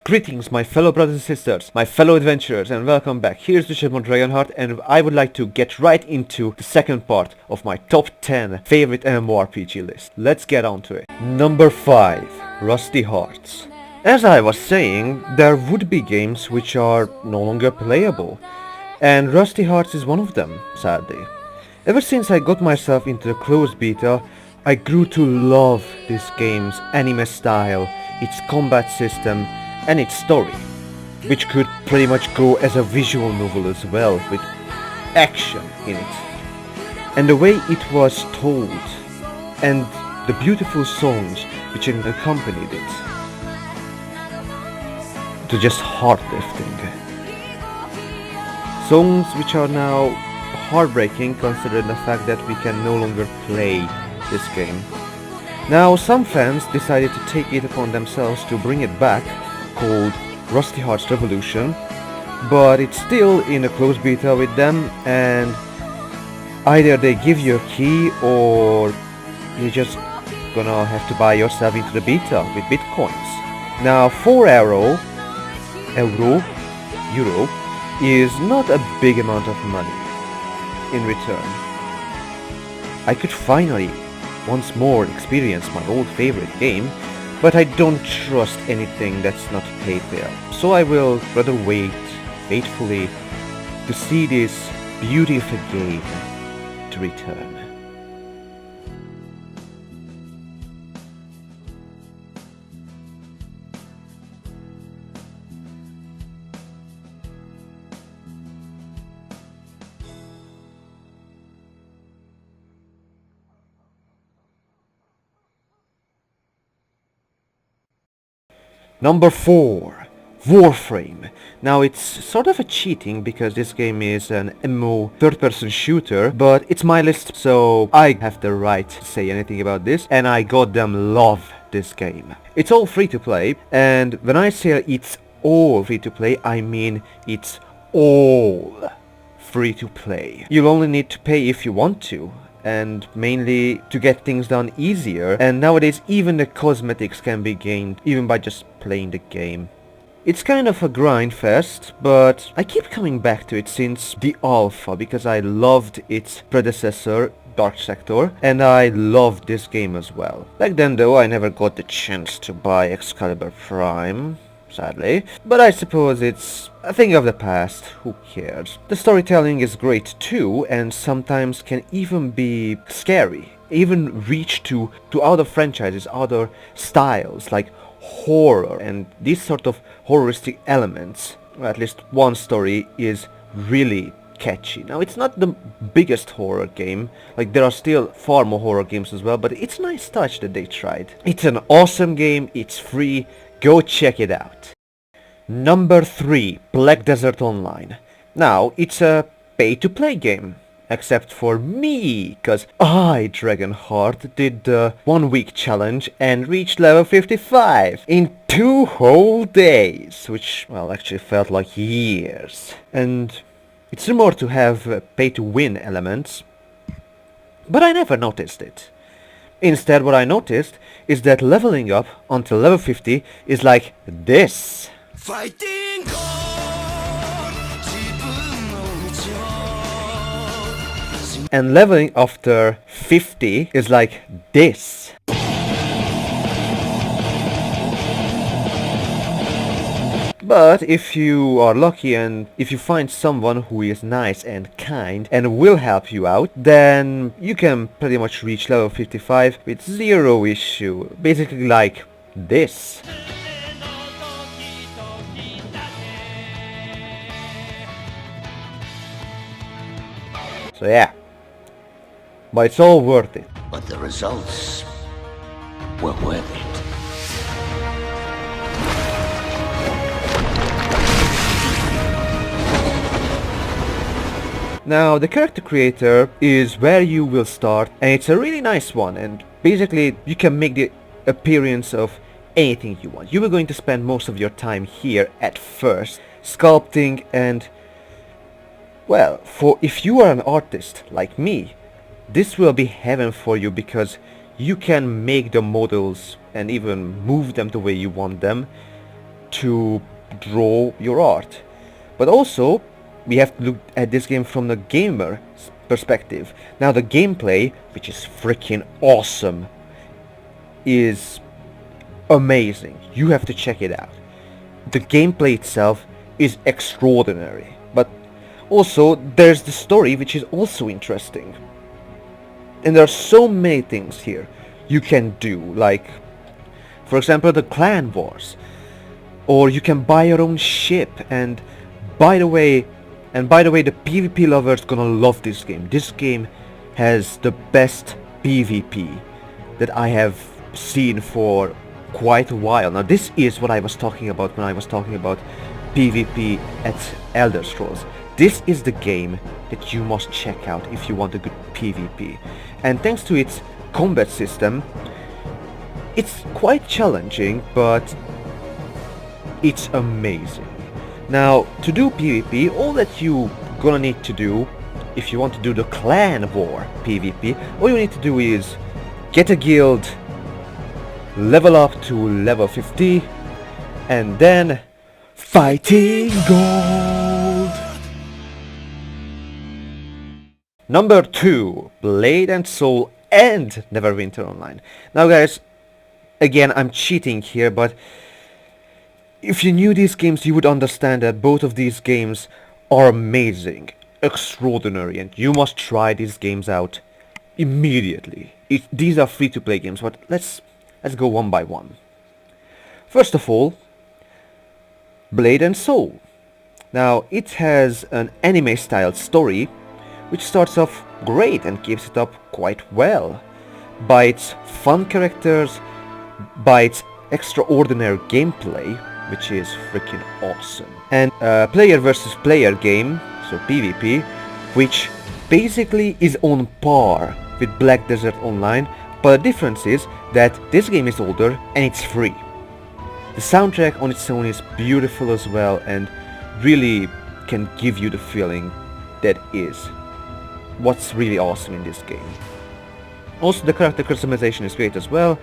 Greetings my fellow brothers and sisters, my fellow adventurers, and welcome back. Here's the VonDragonheart, and I would like to get right into the second part of my top 10 favorite MMORPG list. Let's get on to it. Number 5. Rusty Hearts. As I was saying, there would be games which are no longer playable, and Rusty Hearts is one of them, sadly. Ever since I got myself into the closed beta, I grew to love this game's anime style, its combat system, and its story, which could pretty much go as a visual novel as well, with action in it. And the way it was told, and the beautiful songs which accompanied it, to just heart-lifting. Songs which are now heartbreaking considering the fact that we can no longer play this game. Now some fans decided to take it upon themselves to bring it back, called Rusty Hearts Revolution, but it's still in a closed beta with them, and either they give you a key or you're just gonna have to buy yourself into the beta with bitcoins. Now 4 euro is not a big amount of money in return. I could finally once more experience my old favorite game, but I don't trust anything that's not paid there. So I will rather wait faithfully to see this beautiful game to return. Number 4. Warframe. Now it's sort of a cheating because this game is an MMO third-person shooter, but it's my list, so I have the right to say anything about this, and I goddamn love this game. It's all free to play, and when I say it's all free to play, I mean it's all free to play. You'll only need to pay if you want to, and mainly to get things done easier, and nowadays even the cosmetics can be gained even by just playing the game. It's kind of a grind fest, but I keep coming back to it since the alpha because I loved its predecessor, Dark Sector, and I loved this game as well. Back then though I never got the chance to buy Excalibur Prime, sadly, but I suppose it's a thing of the past, who cares. The storytelling is great too, and sometimes can even be scary, even reach to other franchises, other styles like horror and these sort of horroristic elements. Or at least one story is really catchy. Now it's not the biggest horror game, like there are still far more horror games as well, but it's a nice touch that they tried. It's an awesome game, it's free, go check it out. Number 3. Black Desert Online. Now, it's a pay-to-play game. Except for me, cause I, Dragonheart, did the 1 week challenge and reached level 55 in 2 whole days, which, well, actually felt like years. And it's rumored to have pay-to-win elements, but I never noticed it. Instead, what I noticed is that leveling up until level 50 is like this. Fighting and leveling after 50 is like this. But if you are lucky and if you find someone who is nice and kind and will help you out, then you can pretty much reach level 55 with zero issue. Basically like this. So yeah, but it's all worth it. But the results were worth it. Now the character creator is where you will start, and it's a really nice one, and basically you can make the appearance of anything you want. You are going to spend most of your time here at first, sculpting and, well, for if you are an artist like me, this will be heaven for you because you can make the models and even move them the way you want them to draw your art. But also, we have to look at this game from the gamer perspective. Now the gameplay, which is freaking awesome, is amazing. You have to check it out. The gameplay itself is extraordinary, but also there's the story, which is also interesting. And there are so many things here you can do, like for example the clan wars, or you can buy your own ship. And by the way, the PvP lovers gonna love this game. This game has the best PvP that I have seen for quite a while. Now this is what I was talking about when I was talking about PvP at Elder Scrolls. This is the game that you must check out if you want a good PvP. And thanks to its combat system, it's quite challenging, but it's amazing. Now, to do PvP, all that you gonna need to do, if you want to do the clan war PvP, all you need to do is get a guild, level up to level 50, and then fighting gold! Number 2, Blade and Soul and Neverwinter Online. Now guys, again I'm cheating here, but if you knew these games you would understand that both of these games are amazing, extraordinary, and you must try these games out immediately. These are free to play games, but let's go one by one. First of all, Blade and Soul. Now it has an anime style story which starts off great and keeps it up quite well by its fun characters, by its extraordinary gameplay, which is freaking awesome, and a player versus player game, so PvP, which basically is on par with Black Desert Online, but the difference is that this game is older and it's free. The soundtrack on its own is beautiful as well and really can give you the feeling that is what's really awesome in this game. Also the character customization is great as well,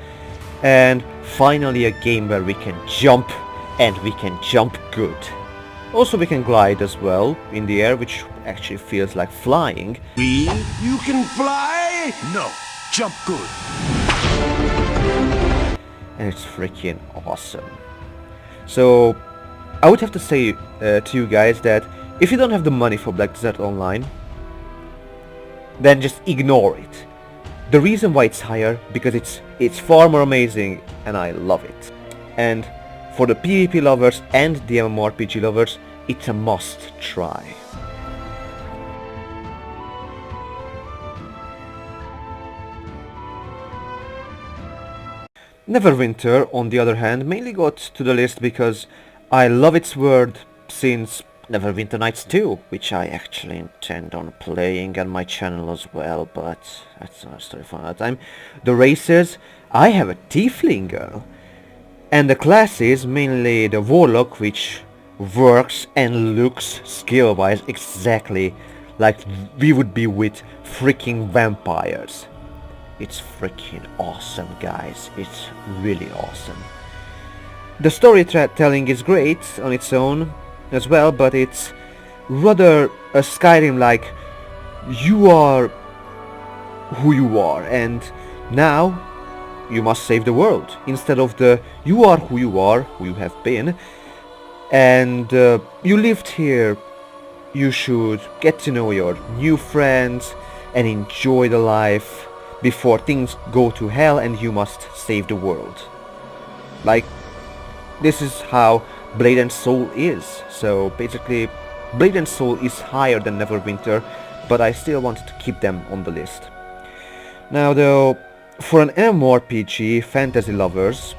and finally a game where we can jump, and we can jump good. Also we can glide as well in the air, which actually feels like flying. You can fly? No, jump good. And it's freaking awesome. So I would have to say to you guys that if you don't have the money for Black Desert Online, then just ignore it. The reason why it's higher, because it's far more amazing and I love it. And for the PvP lovers and the MMORPG lovers, it's a must try. Neverwinter, on the other hand, mainly got to the list because I love its world since Neverwinter Nights 2, which I actually intend on playing on my channel as well, but that's another story for another time. The races, I have a tiefling girl. And the classes, mainly the warlock, which works and looks skill-wise exactly like we would be with freaking vampires. It's freaking awesome, guys. It's really awesome. The storytelling is great on its own as well, but it's rather a Skyrim like you are who you are and now you must save the world, instead of the you are, who you have been, and you lived here, you should get to know your new friends and enjoy the life before things go to hell and you must save the world. Like, this is how Blade and Soul is. So basically Blade and Soul is higher than Neverwinter, but I still wanted to keep them on the list. Now though, for an MMORPG fantasy lovers,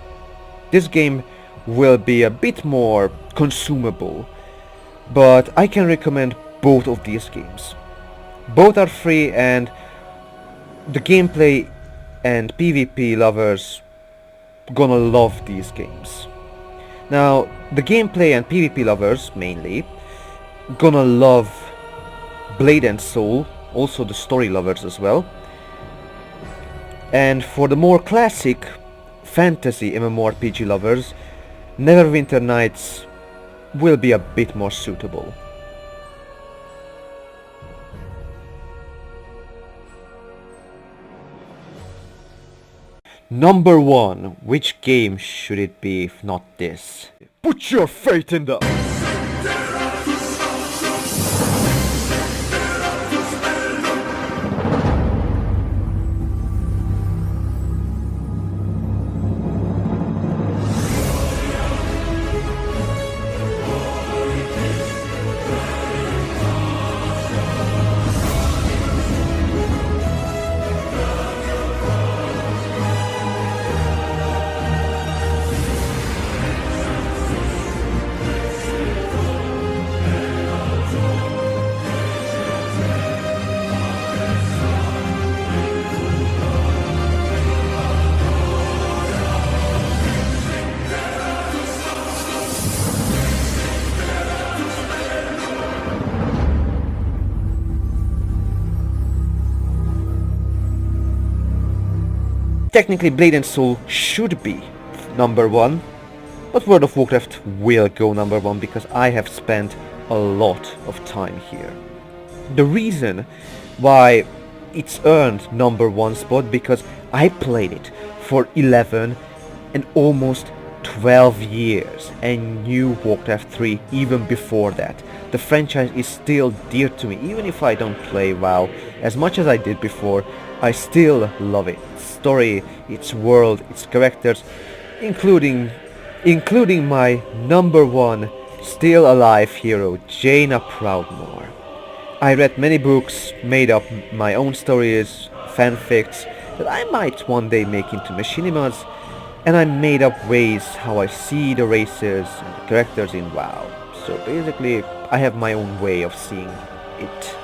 this game will be a bit more consumable, but I can recommend both of these games. Both are free and the gameplay and PvP lovers gonna love these games. Now, the gameplay and PvP lovers, mainly, gonna love Blade and Soul, also the story lovers as well. And for the more classic fantasy MMORPG lovers, Neverwinter Nights will be a bit more suitable. Number 1. Which game should it be if not this? Put your faith in the... Technically Blade and Soul should be number 1, but World of Warcraft will go number 1 because I have spent a lot of time here. The reason why it's earned number 1 spot because I played it for 11 and almost 12 years and knew Warcraft 3 even before that. The franchise is still dear to me, even if I don't play WoW as much as I did before. I still love it. Its story, its world, its characters, including my number 1 still alive hero, Jaina Proudmoore. I read many books, made up my own stories, fanfics that I might one day make into machinimas, and I made up ways how I see the races and the characters in WoW. So basically, I have my own way of seeing it.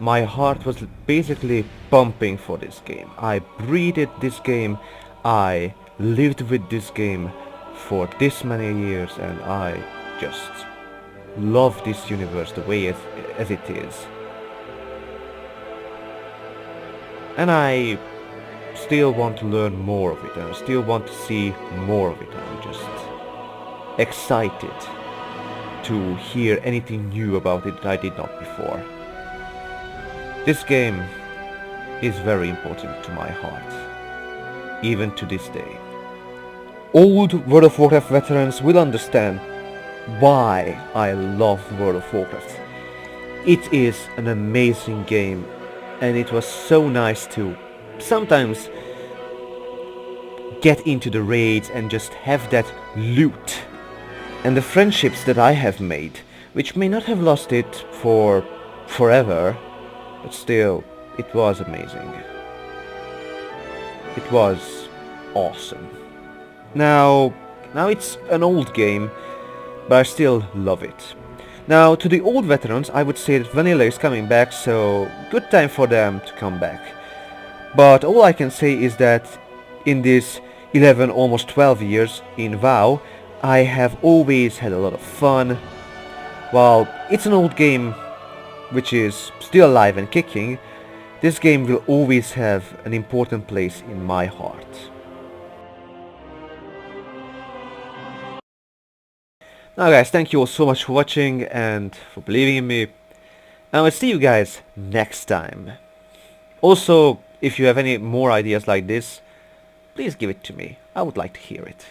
My heart was basically pumping for this game. I breathed this game, I lived with this game for this many years, and I just love this universe the way as it is. And I still want to learn more of it, and I still want to see more of it. I'm just excited to hear anything new about it that I did not before. This game is very important to my heart, even to this day. Old World of Warcraft veterans will understand why I love World of Warcraft. It is an amazing game, and it was so nice to sometimes get into the raids and just have that loot. And the friendships that I have made, which may not have lasted for forever, but still, it was amazing. It was awesome. Now it's an old game, but I still love it. Now, to the old veterans, I would say that Vanilla is coming back, so good time for them to come back. But all I can say is that in this 11, almost 12 years in WoW, I have always had a lot of fun. While it's an old game which is still alive and kicking, this game will always have an important place in my heart. Now guys, thank you all so much for watching and for believing in me. And I'll see you guys next time. Also, if you have any more ideas like this, please give it to me. I would like to hear it.